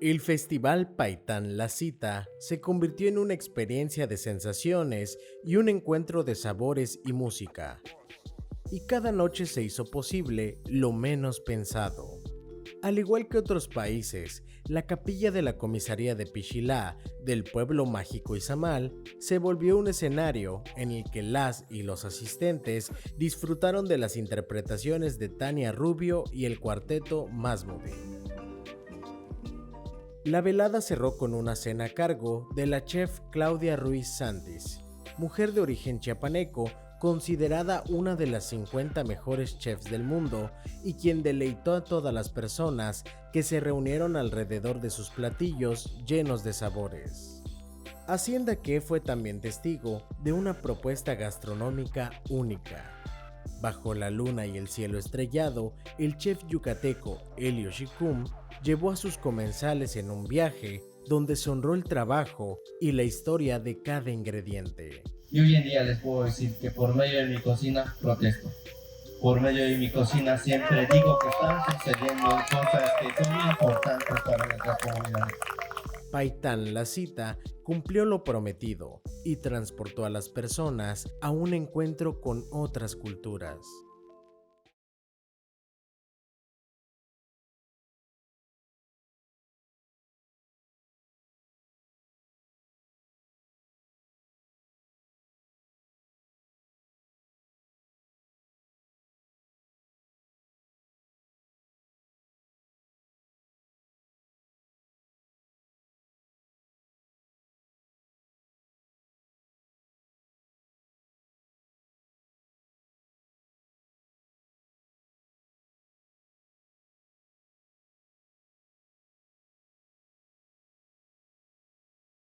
El Festival Paitán La Cita se convirtió en una experiencia de sensaciones y un encuentro de sabores y música. Y cada noche se hizo posible lo menos pensado. Al igual que otros países, la capilla de la comisaría de Pichilá del pueblo mágico Izamal se volvió un escenario en el que las y los asistentes disfrutaron de las interpretaciones de Tania Rubio y el cuarteto Masmude. La velada cerró con una cena a cargo de la chef Claudia Ruiz Santis, mujer de origen chiapaneco, considerada una de las 50 mejores chefs del mundo y quien deleitó a todas las personas que se reunieron alrededor de sus platillos llenos de sabores. Hacienda Que fue también testigo de una propuesta gastronómica única. Bajo la luna y el cielo estrellado, el chef yucateco Helio Shicum llevó a sus comensales en un viaje donde se honró el trabajo y la historia de cada ingrediente. Y hoy en día les puedo decir que por medio de mi cocina protesto. Por medio de mi cocina siempre digo que están sucediendo cosas que son muy importantes para nuestra comunidad. Paitán La Cita cumplió lo prometido y transportó a las personas a un encuentro con otras culturas.